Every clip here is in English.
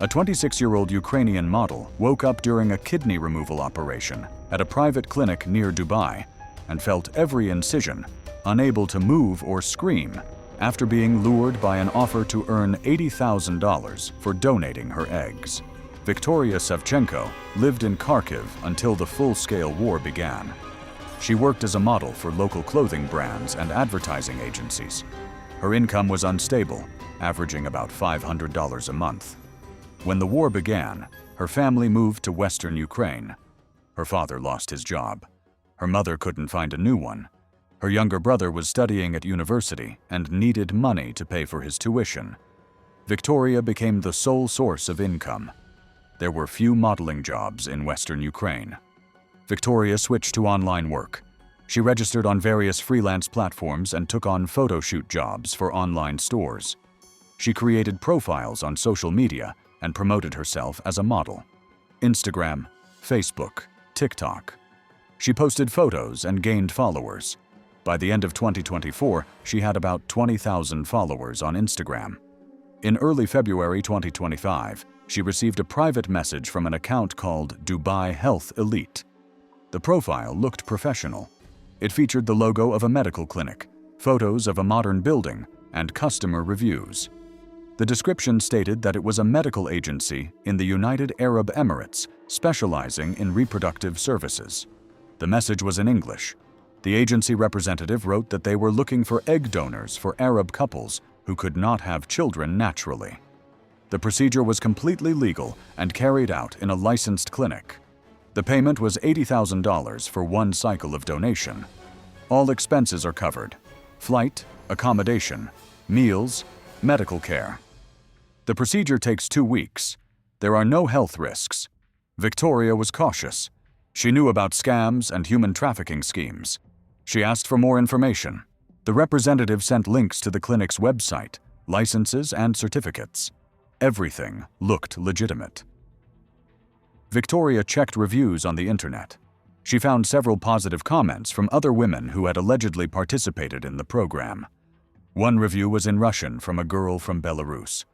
A 26-year-old Ukrainian model woke up during a kidney removal operation at a private clinic near Dubai and felt every incision, unable to move or scream, after being lured by an offer to earn $80,000 for donating her eggs. Victoria Savchenko lived in Kharkiv until the full-scale war began. She worked as a model for local clothing brands and advertising agencies. Her income was unstable, averaging about $500 a month. When the war began, her family moved to western Ukraine. Her father lost his job. Her mother couldn't find a new one. Her younger brother was studying at university and needed money to pay for his tuition. Victoria became the sole source of income. There were few modeling jobs in western Ukraine. Victoria switched to online work. She registered on various freelance platforms and took on photo shoot jobs for online stores. She created profiles on social media and promoted herself as a model. Instagram, Facebook, TikTok. She posted photos and gained followers. By the end of 2024, she had about 20,000 followers on Instagram. In early February 2025, she received a private message from an account called Dubai Health Elite. The profile looked professional. It featured the logo of a medical clinic, photos of a modern building, and customer reviews. The description stated that it was a medical agency in the United Arab Emirates specializing in reproductive services. The message was in English. The agency representative wrote that they were looking for egg donors for Arab couples who could not have children naturally. The procedure was completely legal and carried out in a licensed clinic. The payment was $80,000 for one cycle of donation. All expenses are covered: flight, accommodation, meals, medical care. The procedure takes 2 weeks. There are no health risks. Victoria was cautious. She knew about scams and human trafficking schemes. She asked for more information. The representative sent links to the clinic's website, licenses, and certificates. Everything looked legitimate. Victoria checked reviews on the internet. She found several positive comments from other women who had allegedly participated in the program. One review was in Russian from a girl from Belarus.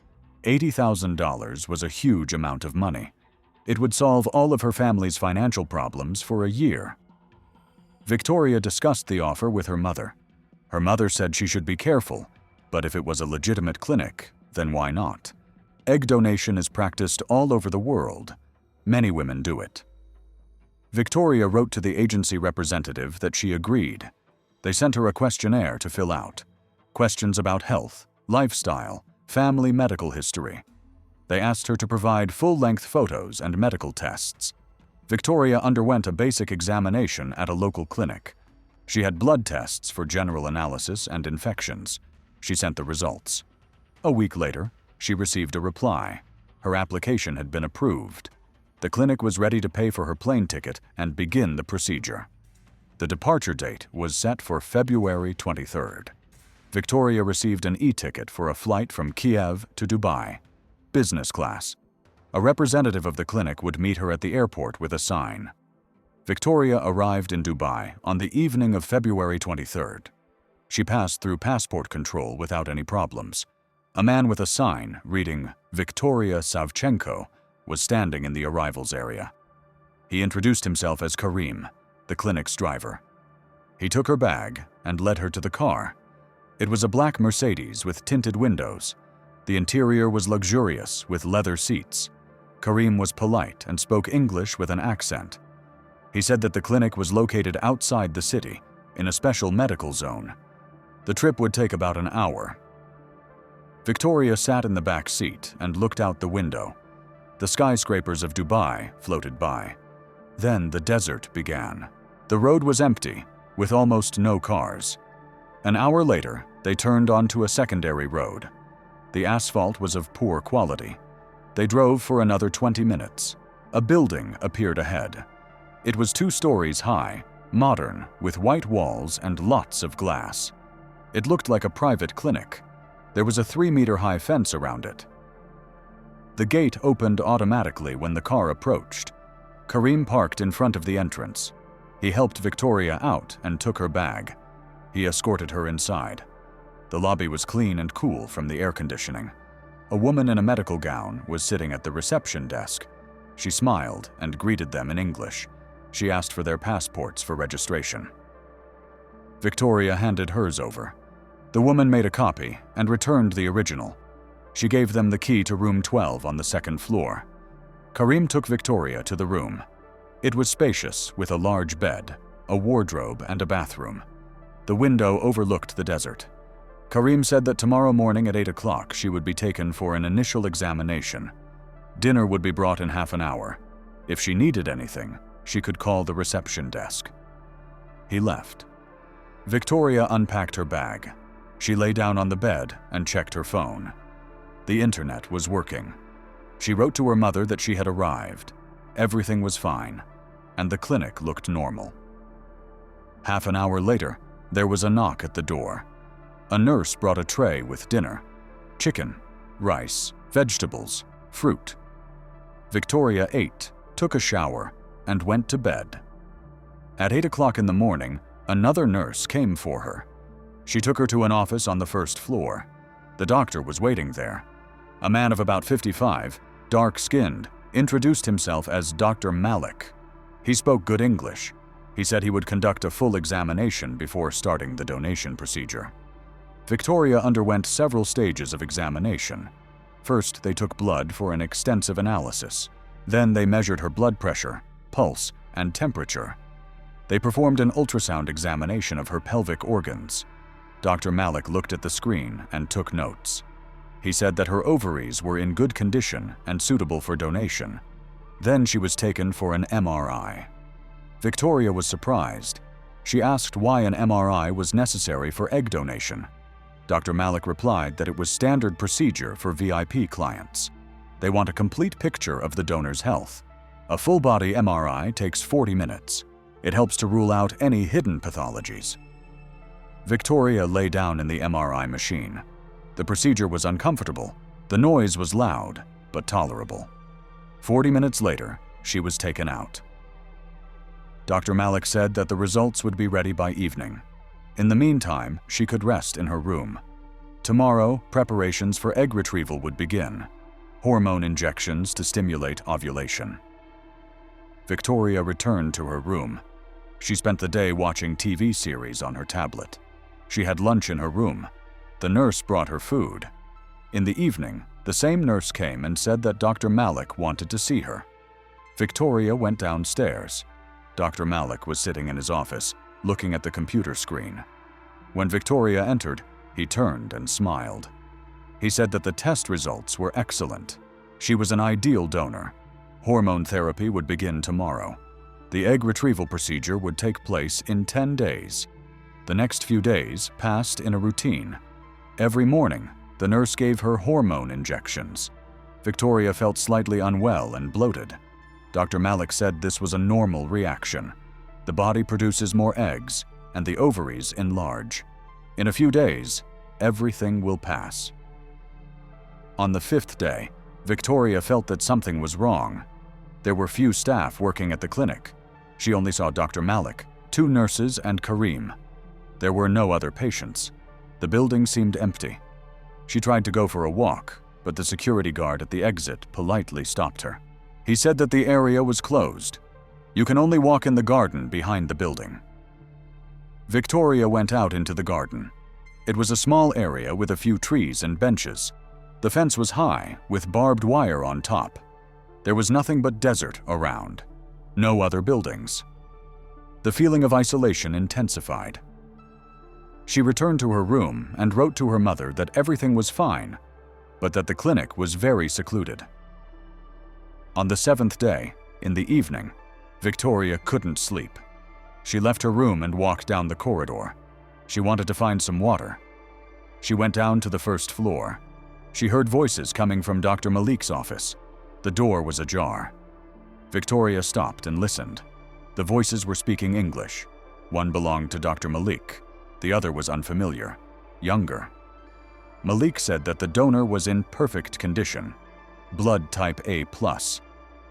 $80,000 was a huge amount of money. It would solve all of her family's financial problems for a year. Victoria discussed the offer with her mother. Her mother said she should be careful, but if it was a legitimate clinic, then why not? Egg donation is practiced all over the world. Many women do it. Victoria wrote to the agency representative that she agreed. They sent her a questionnaire to fill out. Questions about health, lifestyle, family medical history. They asked her to provide full-length photos and medical tests. Victoria underwent a basic examination at a local clinic. She had blood tests for general analysis and infections. She sent the results. A week later, she received a reply. Her application had been approved. The clinic was ready to pay for her plane ticket and begin the procedure. The departure date was set for February 23rd. Victoria received an e-ticket for a flight from Kiev to Dubai, business class. A representative of the clinic would meet her at the airport with a sign. Victoria arrived in Dubai on the evening of February 23rd. She passed through passport control without any problems. A man with a sign reading Victoria Savchenko was standing in the arrivals area. He introduced himself as Karim, the clinic's driver. He took her bag and led her to the car. It was a black Mercedes with tinted windows. The interior was luxurious with leather seats. Karim was polite and spoke English with an accent. He said that the clinic was located outside the city, in a special medical zone. The trip would take about an hour. Victoria sat in the back seat and looked out the window. The skyscrapers of Dubai floated by. Then the desert began. The road was empty, with almost no cars. An hour later, they turned onto a secondary road. The asphalt was of poor quality. They drove for another 20 minutes. A building appeared ahead. It was 2 stories high, modern, with white walls and lots of glass. It looked like a private clinic. There was a 3-meter-high fence around it. The gate opened automatically when the car approached. Karim parked in front of the entrance. He helped Victoria out and took her bag. He escorted her inside. The lobby was clean and cool from the air conditioning. A woman in a medical gown was sitting at the reception desk. She smiled and greeted them in English. She asked for their passports for registration. Victoria handed hers over. The woman made a copy and returned the original. She gave them the key to room 12 on the second floor. Karim took Victoria to the room. It was spacious, with a large bed, a wardrobe, and a bathroom. The window overlooked the desert. Karim said that tomorrow morning at 8 o'clock she would be taken for an initial examination. Dinner would be brought in half an hour. If she needed anything, she could call the reception desk. He left. Victoria unpacked her bag. She lay down on the bed and checked her phone. The internet was working. She wrote to her mother that she had arrived. Everything was fine, and the clinic looked normal. Half an hour later, there was a knock at the door. A nurse brought a tray with dinner: chicken, rice, vegetables, fruit. Victoria ate, took a shower, and went to bed. At 8 o'clock in the morning, another nurse came for her. She took her to an office on the first floor. The doctor was waiting there. A man of about 55, dark-skinned, introduced himself as Dr. Malik. He spoke good English. He said he would conduct a full examination before starting the donation procedure. Victoria underwent several stages of examination. First, they took blood for an extensive analysis. Then they measured her blood pressure, pulse, and temperature. They performed an ultrasound examination of her pelvic organs. Dr. Malik looked at the screen and took notes. He said that her ovaries were in good condition and suitable for donation. Then she was taken for an MRI. Victoria was surprised. She asked why an MRI was necessary for egg donation. Dr. Malik replied that it was standard procedure for VIP clients. They want a complete picture of the donor's health. A full-body MRI takes 40 minutes. It helps to rule out any hidden pathologies. Victoria lay down in the MRI machine. The procedure was uncomfortable. The noise was loud, but tolerable. 40 minutes later, she was taken out. Dr. Malik said that the results would be ready by evening. In the meantime, she could rest in her room. Tomorrow, preparations for egg retrieval would begin. Hormone injections to stimulate ovulation. Victoria returned to her room. She spent the day watching TV series on her tablet. She had lunch in her room. The nurse brought her food. In the evening, the same nurse came and said that Dr. Malik wanted to see her. Victoria went downstairs. Dr. Malik was sitting in his office, looking at the computer screen. When Victoria entered, he turned and smiled. He said that the test results were excellent. She was an ideal donor. Hormone therapy would begin tomorrow. The egg retrieval procedure would take place in 10 days. The next few days passed in a routine. Every morning, the nurse gave her hormone injections. Victoria felt slightly unwell and bloated. Dr. Malik said this was a normal reaction. The body produces more eggs, and the ovaries enlarge. In a few days, everything will pass. On the 5th day, Victoria felt that something was wrong. There were few staff working at the clinic. She only saw Dr. Malik, 2 nurses, and Karim. There were no other patients. The building seemed empty. She tried to go for a walk, but the security guard at the exit politely stopped her. He said that the area was closed. You can only walk in the garden behind the building. Victoria went out into the garden. It was a small area with a few trees and benches. The fence was high, with barbed wire on top. There was nothing but desert around. No other buildings. The feeling of isolation intensified. She returned to her room and wrote to her mother that everything was fine, but that the clinic was very secluded. On the 7th day, in the evening, Victoria couldn't sleep. She left her room and walked down the corridor. She wanted to find some water. She went down to the first floor. She heard voices coming from Dr. Malik's office. The door was ajar. Victoria stopped and listened. The voices were speaking English. One belonged to Dr. Malik. The other was unfamiliar, younger. Malik said that the donor was in perfect condition. Blood type A+.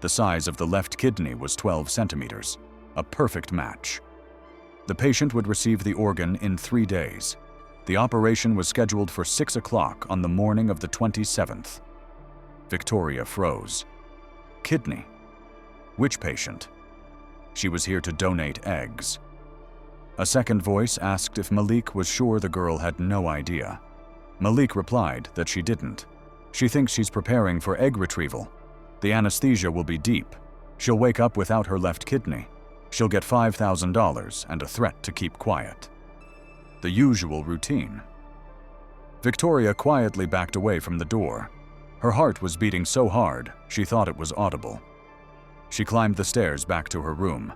The size of the left kidney was 12 centimeters, a perfect match. The patient would receive the organ in 3 days. The operation was scheduled for 6 o'clock on the morning of the 27th. Victoria froze. Kidney? Which patient? She was here to donate eggs. A second voice asked if Malik was sure the girl had no idea. Malik replied that she didn't. She thinks she's preparing for egg retrieval. The anesthesia will be deep. She'll wake up without her left kidney. She'll get $5,000 and a threat to keep quiet. The usual routine. Victoria quietly backed away from the door. Her heart was beating so hard, she thought it was audible. She climbed the stairs back to her room.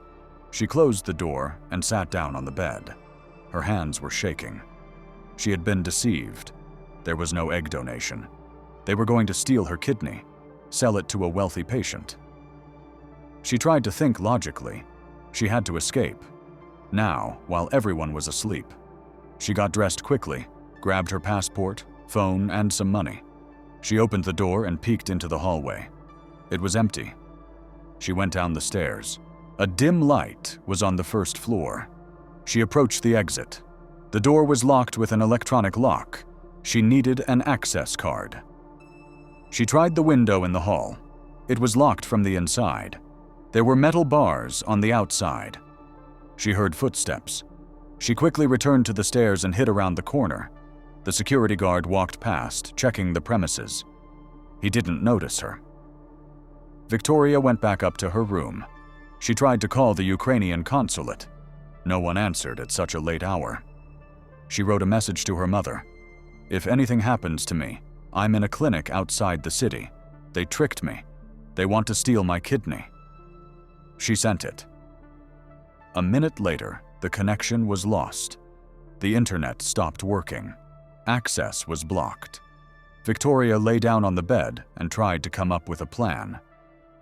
She closed the door and sat down on the bed. Her hands were shaking. She had been deceived. There was no egg donation. They were going to steal her kidney, sell it to a wealthy patient. She tried to think logically. She had to escape. Now, while everyone was asleep. She got dressed quickly, grabbed her passport, phone, and some money. She opened the door and peeked into the hallway. It was empty. She went down the stairs. A dim light was on the first floor. She approached the exit. The door was locked with an electronic lock. She needed an access card. She tried the window in the hall. It was locked from the inside. There were metal bars on the outside. She heard footsteps. She quickly returned to the stairs and hid around the corner. The security guard walked past, checking the premises. He didn't notice her. Victoria went back up to her room. She tried to call the Ukrainian consulate. No one answered at such a late hour. She wrote a message to her mother. "If anything happens to me, I'm in a clinic outside the city. They tricked me. They want to steal my kidney." She sent it. A minute later, the connection was lost. The internet stopped working. Access was blocked. Victoria lay down on the bed and tried to come up with a plan.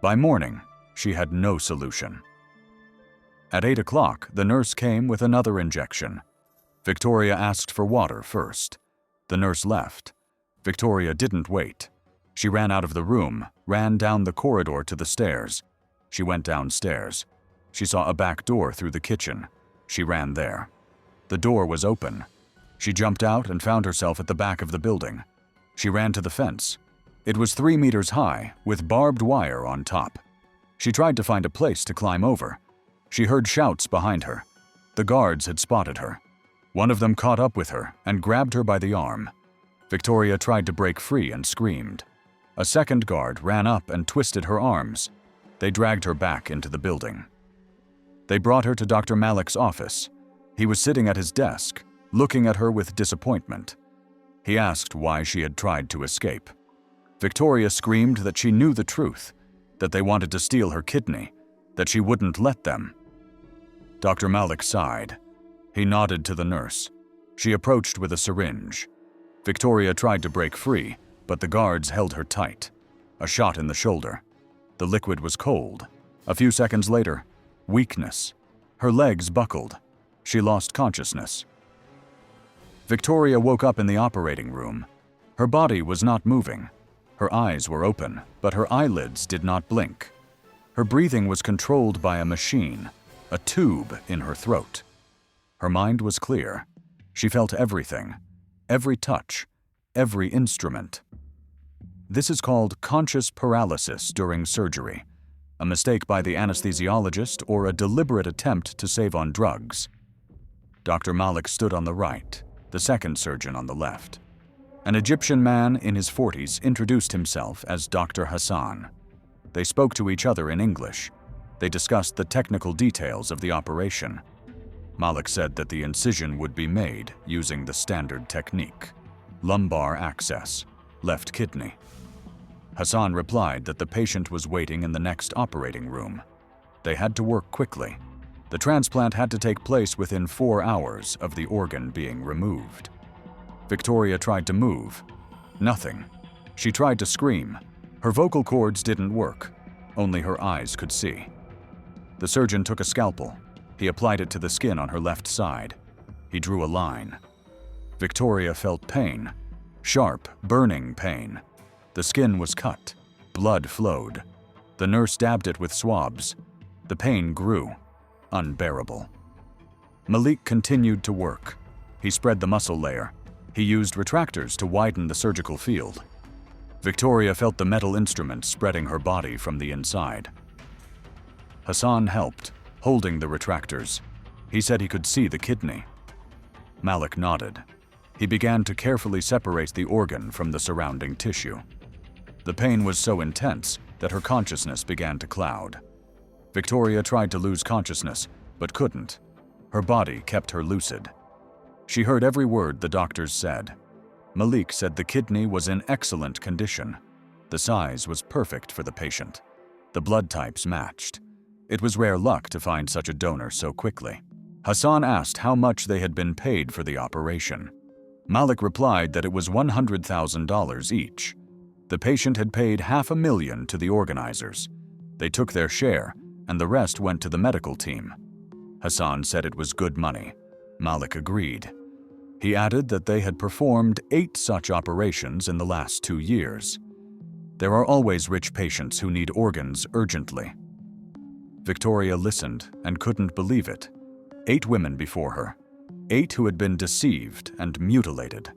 By morning, she had no solution. At 8 o'clock, the nurse came with another injection. Victoria asked for water first. The nurse left. Victoria didn't wait. She ran out of the room, ran down the corridor to the stairs. She went downstairs. She saw a back door through the kitchen. She ran there. The door was open. She jumped out and found herself at the back of the building. She ran to the fence. It was 3 meters high, with barbed wire on top. She tried to find a place to climb over. She heard shouts behind her. The guards had spotted her. One of them caught up with her and grabbed her by the arm. Victoria tried to break free and screamed. A second guard ran up and twisted her arms. They dragged her back into the building. They brought her to Dr. Malik's office. He was sitting at his desk, looking at her with disappointment. He asked why she had tried to escape. Victoria screamed that she knew the truth, that they wanted to steal her kidney, that she wouldn't let them. Dr. Malik sighed. He nodded to the nurse. She approached with a syringe. Victoria tried to break free, but the guards held her tight. A shot in the shoulder. The liquid was cold. A few seconds later, weakness. Her legs buckled. She lost consciousness. Victoria woke up in the operating room. Her body was not moving. Her eyes were open, but her eyelids did not blink. Her breathing was controlled by a machine, a tube in her throat. Her mind was clear. She felt everything, every touch, every instrument. This is called conscious paralysis during surgery, a mistake by the anesthesiologist or a deliberate attempt to save on drugs. Dr. Malik stood on the right, the second surgeon on the left. An Egyptian man in his 40s introduced himself as Dr. Hassan. They spoke to each other in English. They discussed the technical details of the operation. Malik said that the incision would be made using the standard technique: lumbar access, left kidney. Hassan replied that the patient was waiting in the next operating room. They had to work quickly. The transplant had to take place within 4 hours of the organ being removed. Victoria tried to move. Nothing. She tried to scream. Her vocal cords didn't work. Only her eyes could see. The surgeon took a scalpel. He applied it to the skin on her left side. He drew a line. Victoria felt pain. Sharp, burning pain. The skin was cut. Blood flowed. The nurse dabbed it with swabs. The pain grew. Unbearable. Malik continued to work. He spread the muscle layer. He used retractors to widen the surgical field. Victoria felt the metal instrument spreading her body from the inside. Hassan helped, holding the retractors. He said he could see the kidney. Malik nodded. He began to carefully separate the organ from the surrounding tissue. The pain was so intense that her consciousness began to cloud. Victoria tried to lose consciousness, but couldn't. Her body kept her lucid. She heard every word the doctors said. Malik said the kidney was in excellent condition. The size was perfect for the patient. The blood types matched. It was rare luck to find such a donor so quickly. Hassan asked how much they had been paid for the operation. Malik replied that it was $100,000 each. The patient had paid $500,000 to the organizers. They took their share, and the rest went to the medical team. Hassan said it was good money. Malik agreed. He added that they had performed 8 such operations in the last 2 years. There are always rich patients who need organs urgently. Victoria listened and couldn't believe it. 8 women before her. 8 who had been deceived and mutilated.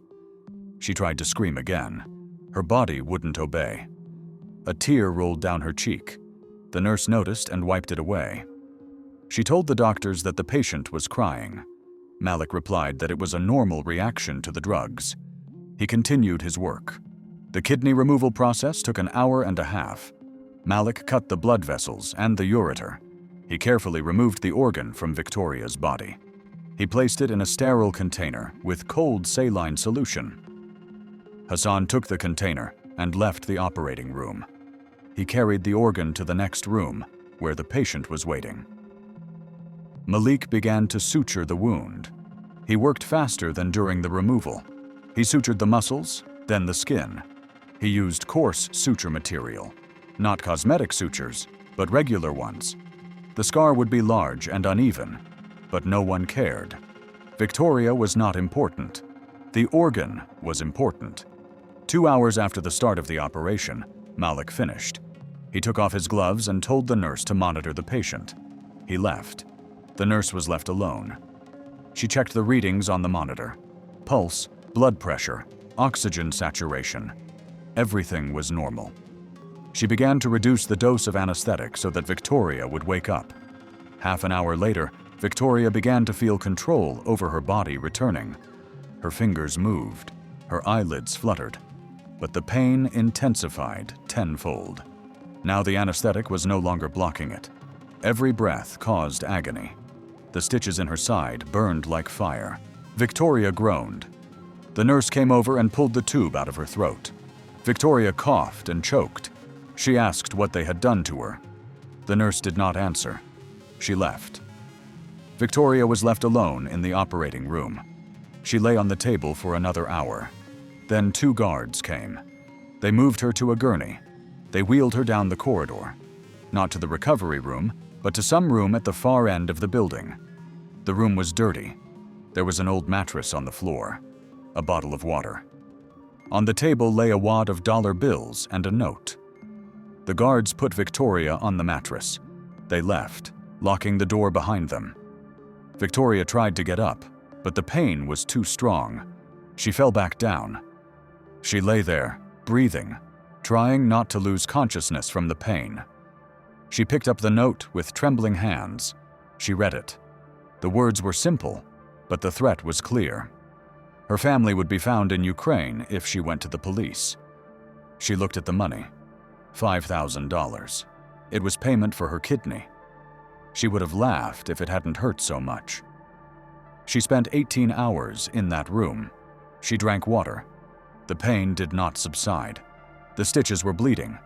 She tried to scream again. Her body wouldn't obey. A tear rolled down her cheek. The nurse noticed and wiped it away. She told the doctors that the patient was crying. Malik replied that it was a normal reaction to the drugs. He continued his work. The kidney removal process took an hour and a half. Malik cut the blood vessels and the ureter. He carefully removed the organ from Victoria's body. He placed it in a sterile container with cold saline solution. Hassan took the container and left the operating room. He carried the organ to the next room, where the patient was waiting. Malik began to suture the wound. He worked faster than during the removal. He sutured the muscles, then the skin. He used coarse suture material, not cosmetic sutures, but regular ones. The scar would be large and uneven, but no one cared. Victoria was not important. The organ was important. 2 hours after the start of the operation, Malik finished. He took off his gloves and told the nurse to monitor the patient. He left. The nurse was left alone. She checked the readings on the monitor. Pulse, blood pressure, oxygen saturation. Everything was normal. She began to reduce the dose of anesthetic so that Victoria would wake up. Half an hour later, Victoria began to feel control over her body returning. Her fingers moved. Her eyelids fluttered. But the pain intensified tenfold. Now the anesthetic was no longer blocking it. Every breath caused agony. The stitches in her side burned like fire. Victoria groaned. The nurse came over and pulled the tube out of her throat. Victoria coughed and choked. She asked what they had done to her. The nurse did not answer. She left. Victoria was left alone in the operating room. She lay on the table for another hour. Then 2 guards came. They moved her to a gurney. They wheeled her down the corridor. Not to the recovery room, but to some room at the far end of the building. The room was dirty. There was an old mattress on the floor. A bottle of water. On the table lay a wad of dollar bills and a note. The guards put Victoria on the mattress. They left, locking the door behind them. Victoria tried to get up, but the pain was too strong. She fell back down. She lay there, breathing, trying not to lose consciousness from the pain. She picked up the note with trembling hands. She read it. The words were simple, but the threat was clear. Her family would be found in Ukraine if she went to the police. She looked at the money. $5,000. It was payment for her kidney. She would have laughed if it hadn't hurt so much. She spent 18 hours in that room. She drank water. The pain did not subside. The stitches were bleeding.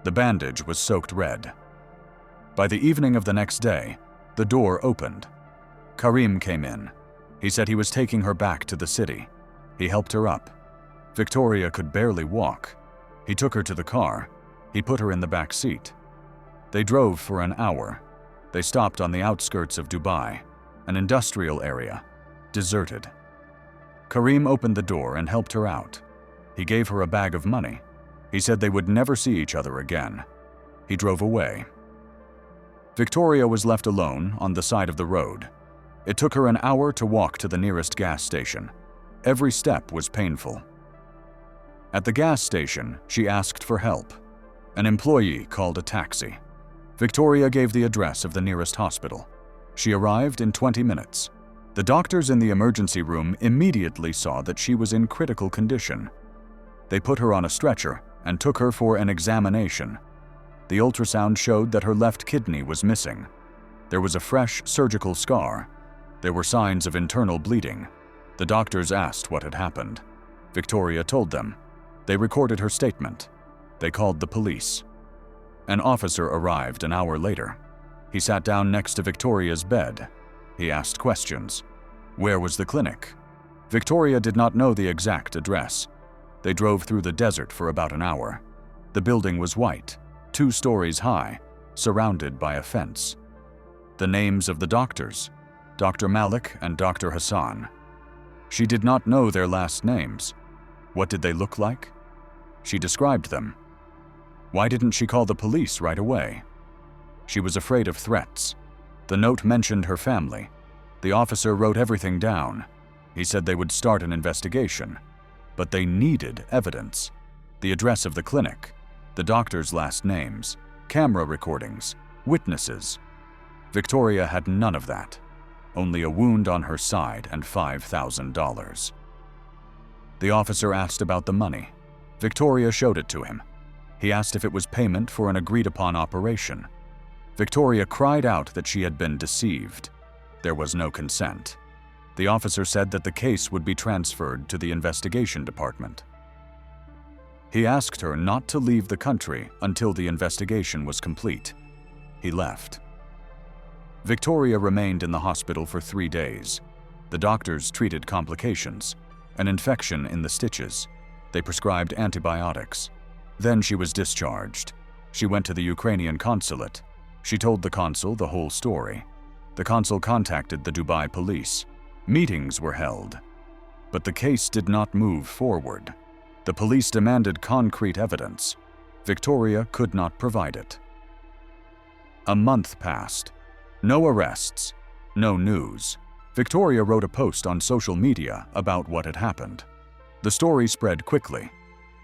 The bandage was soaked red. By the evening of the next day, the door opened. Karim came in. He said he was taking her back to the city. He helped her up. Victoria could barely walk. He took her to the car. He put her in the back seat. They drove for an hour. They stopped on the outskirts of Dubai, an industrial area, deserted. Karim opened the door and helped her out. He gave her a bag of money. He said they would never see each other again. He drove away. Victoria was left alone on the side of the road. It took her an hour to walk to the nearest gas station. Every step was painful. At the gas station, she asked for help. An employee called a taxi. Victoria gave the address of the nearest hospital. She arrived in 20 minutes. The doctors in the emergency room immediately saw that she was in critical condition. They put her on a stretcher and took her for an examination. The ultrasound showed that her left kidney was missing. There was a fresh surgical scar. There were signs of internal bleeding. The doctors asked what had happened. Victoria told them. They recorded her statement. They called the police. An officer arrived an hour later. He sat down next to Victoria's bed. He asked questions. Where was the clinic? Victoria did not know the exact address. They drove through the desert for about an hour. The building was white, 2 stories high, surrounded by a fence. The names of the doctors, Dr. Malik and Dr. Hassan. She did not know their last names. What did they look like? She described them. Why didn't she call the police right away? She was afraid of threats. The note mentioned her family. The officer wrote everything down. He said they would start an investigation. But they needed evidence. The address of the clinic, the doctors' last names, camera recordings, witnesses. Victoria had none of that. Only a wound on her side and $5,000. The officer asked about the money. Victoria showed it to him. He asked if it was payment for an agreed-upon operation. Victoria cried out that she had been deceived. There was no consent. The officer said that the case would be transferred to the investigation department. He asked her not to leave the country until the investigation was complete. He left. Victoria remained in the hospital for 3 days. The doctors treated complications, an infection in the stitches. They prescribed antibiotics. Then she was discharged. She went to the Ukrainian consulate. She told the consul the whole story. The consul contacted the Dubai police. Meetings were held. But the case did not move forward. The police demanded concrete evidence. Victoria could not provide it. A month passed. No arrests. No news. Victoria wrote a post on social media about what had happened. The story spread quickly.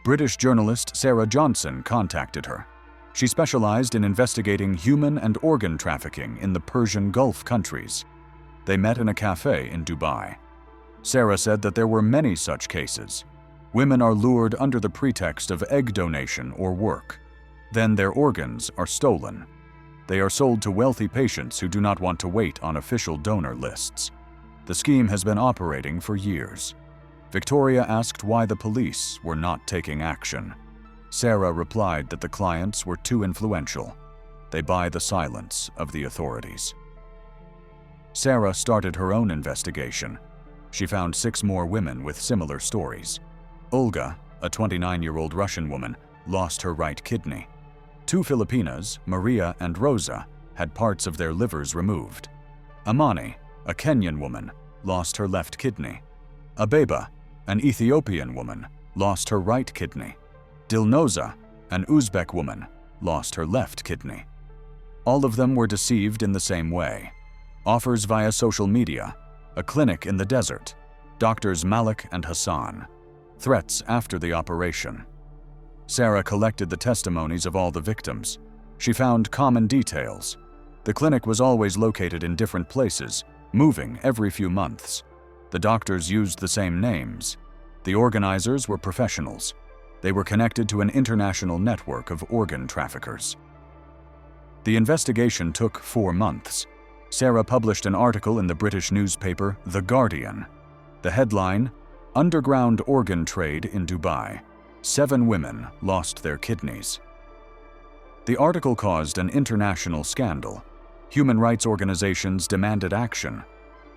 British journalist Sarah Johnson contacted her. She specialized in investigating human and organ trafficking in the Persian Gulf countries. They met in a cafe in Dubai. Sarah said that there were many such cases. Women are lured under the pretext of egg donation or work. Then their organs are stolen. They are sold to wealthy patients who do not want to wait on official donor lists. The scheme has been operating for years. Victoria asked why the police were not taking action. Sarah replied that the clients were too influential. They buy the silence of the authorities. Sarah started her own investigation. She found 6 more women with similar stories. Olga, a 29-year-old Russian woman, lost her right kidney. 2 Filipinas, Maria and Rosa, had parts of their livers removed. Amani, a Kenyan woman, lost her left kidney. Abeba, an Ethiopian woman, lost her right kidney. Dilnoza, an Uzbek woman, lost her left kidney. All of them were deceived in the same way. Offers via social media, a clinic in the desert, doctors Malik and Hassan, threats after the operation. Sarah collected the testimonies of all the victims. She found common details. The clinic was always located in different places, moving every few months. The doctors used the same names. The organizers were professionals. They were connected to an international network of organ traffickers. The investigation took 4 months. Sarah published an article in the British newspaper The Guardian. The headline, "Underground Organ Trade in Dubai. 7 women lost their kidneys." The article caused an international scandal. Human rights organizations demanded action.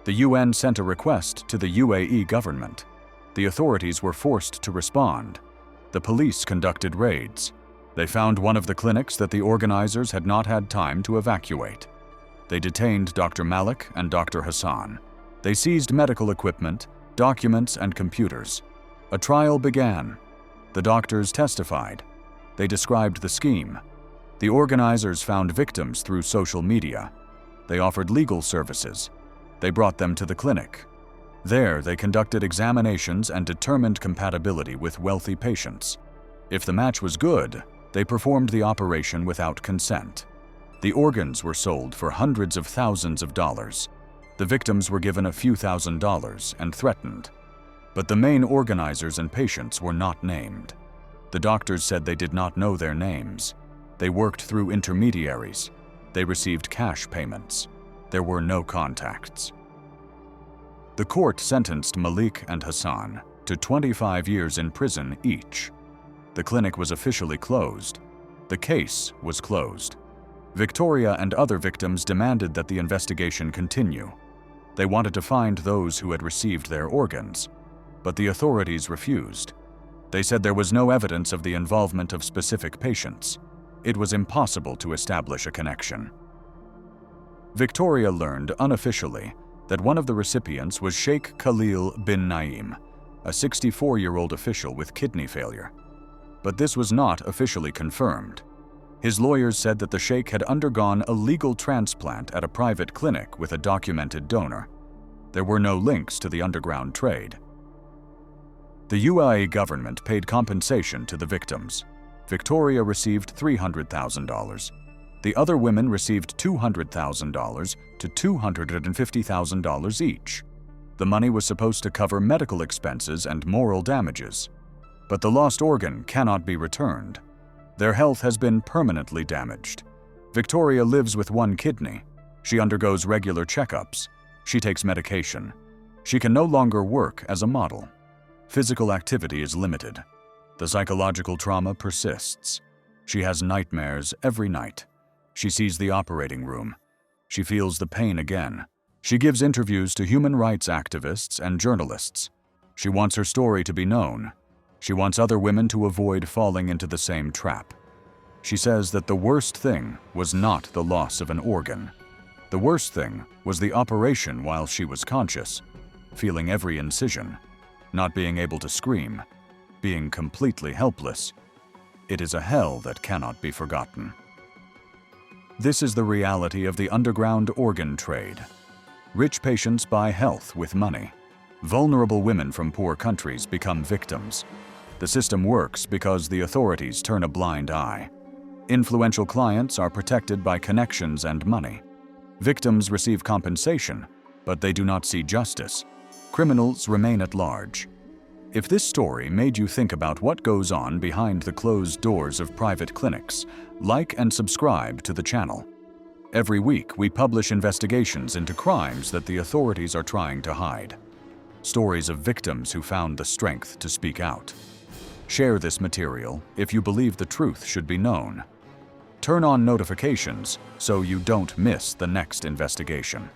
The UN sent a request to the UAE government. The authorities were forced to respond. The police conducted raids. They found one of the clinics that the organizers had not had time to evacuate. They detained Dr. Malik and Dr. Hassan. They seized medical equipment, documents, and computers. A trial began. The doctors testified. They described the scheme. The organizers found victims through social media. They offered legal services. They brought them to the clinic. There, they conducted examinations and determined compatibility with wealthy patients. If the match was good, they performed the operation without consent. The organs were sold for hundreds of thousands of dollars. The victims were given a few $1,000s and threatened. But the main organizers and patients were not named. The doctors said they did not know their names. They worked through intermediaries. They received cash payments. There were no contacts. The court sentenced Malik and Hassan to 25 years in prison each. The clinic was officially closed. The case was closed. Victoria and other victims demanded that the investigation continue. They wanted to find those who had received their organs, but the authorities refused. They said there was no evidence of the involvement of specific patients. It was impossible to establish a connection. Victoria learned unofficially that one of the recipients was Sheikh Khalil bin Naim, a 64-year-old official with kidney failure. But this was not officially confirmed. His lawyers said that the sheikh had undergone a legal transplant at a private clinic with a documented donor. There were no links to the underground trade. The UAE government paid compensation to the victims. Victoria received $300,000. The other women received $200,000 to $250,000 each. The money was supposed to cover medical expenses and moral damages. But the lost organ cannot be returned. Their health has been permanently damaged. Victoria lives with one kidney. She undergoes regular checkups. She takes medication. She can no longer work as a model. Physical activity is limited. The psychological trauma persists. She has nightmares every night. She sees the operating room. She feels the pain again. She gives interviews to human rights activists and journalists. She wants her story to be known. She wants other women to avoid falling into the same trap. She says that the worst thing was not the loss of an organ. The worst thing was the operation while she was conscious, feeling every incision, not being able to scream, being completely helpless. It is a hell that cannot be forgotten. This is the reality of the underground organ trade. Rich patients buy health with money. Vulnerable women from poor countries become victims. The system works because the authorities turn a blind eye. Influential clients are protected by connections and money. Victims receive compensation, but they do not see justice. Criminals remain at large. If this story made you think about what goes on behind the closed doors of private clinics, like and subscribe to the channel. Every week, we publish investigations into crimes that the authorities are trying to hide. Stories of victims who found the strength to speak out. Share this material if you believe the truth should be known. Turn on notifications so you don't miss the next investigation.